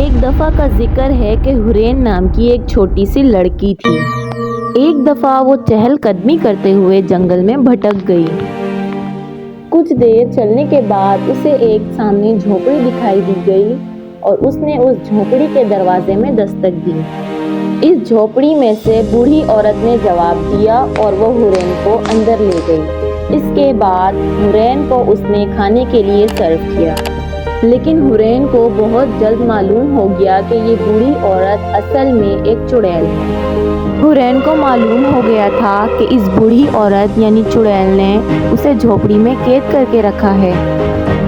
ایک دفعہ کا ذکر ہے کہ حرین نام کی ایک چھوٹی سی لڑکی تھی۔ ایک دفعہ وہ چہل قدمی کرتے ہوئے جنگل میں بھٹک گئی۔ کچھ دیر چلنے کے بعد اسے ایک سامنے جھونپڑی دکھائی دی گئی اور اس نے اس جھونپڑی کے دروازے میں دستک دی۔ اس جھونپڑی میں سے بوڑھی عورت نے جواب دیا اور وہ حرین کو اندر لے گئی۔ اس کے بعد حرین کو اس نے کھانے کے لیے سرو کیا، لیکن حرین کو بہت جلد معلوم ہو گیا کہ یہ بوڑھی عورت اصل میں ایک چڑیل ہے۔ حرین کو معلوم ہو گیا تھا کہ اس بوڑھی عورت یعنی چڑیل نے اسے جھونپڑی میں قید کر کے رکھا ہے۔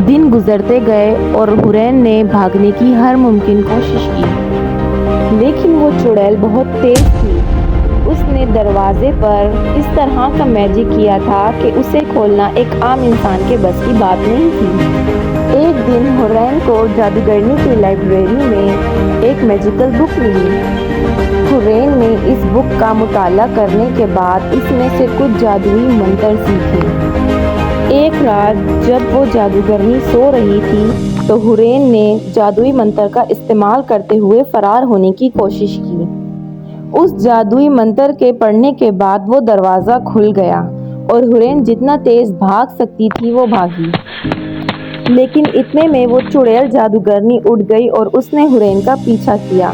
دن گزرتے گئے اور حرین نے بھاگنے کی ہر ممکن کوشش کی، لیکن وہ چڑیل بہت تیز تھی۔ اس نے دروازے پر اس طرح کا میجک کیا تھا کہ اسے کھولنا ایک عام انسان کے بس کی بات نہیں تھی۔ ایک دن حرین کو جادوگرنی کی لائبریری میں ایک میجیکل بک ملی۔ حرین نے اس بک کا مطالعہ کرنے کے بعد اس میں سے کچھ جادوئی منتر سیکھے۔ ایک رات جب وہ جادوگرنی سو رہی تھی تو حرین نے جادوئی منتر کا استعمال کرتے ہوئے فرار ہونے کی کوشش کی۔ اس جادوئی منتر کے پڑھنے کے بعد وہ دروازہ کھل گیا اور حرین جتنا تیز بھاگ سکتی تھی وہ بھاگی، لیکن اتنے میں وہ چڑیل جادوگرنی اڑ گئی اور اس نے حرین کا پیچھا کیا،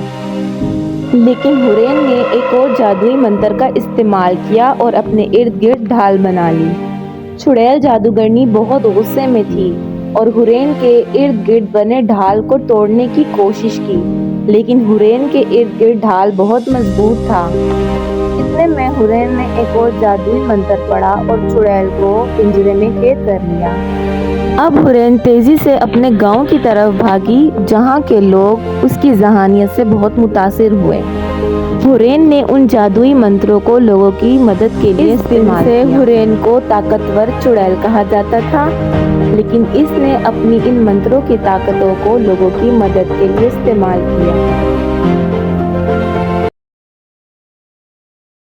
لیکن حرین نے ایک اور جادوئی منتر کا استعمال کیا اور اپنے ارد گرد ڈھال بنا لی۔ چڑیل جادوگرنی بہت غصے میں تھی اور حرین کے ارد گرد بنے ڈھال کو توڑنے کی کوشش کی، لیکن حرین کے ارد گرد ڈھال بہت مضبوط تھا۔ اتنے میں حرین نے ایک اور جادوئی منتر پڑھا اور چڑیل کو پنجرے میں قید کر لیا۔ اب حرین تیزی سے اپنے گاؤں کی طرف بھاگی جہاں کے لوگ اس کی ذہانیت سے بہت متاثر ہوئے۔ حرین نے ان جادوئی منتروں کو لوگوں کی مدد کے لیے استعمال کیا۔ اس دن سے حرین کو طاقتور چڑیل کہا جاتا تھا، لیکن اس نے اپنی ان منتروں کی طاقتوں کو لوگوں کی مدد کے لیے استعمال کیا۔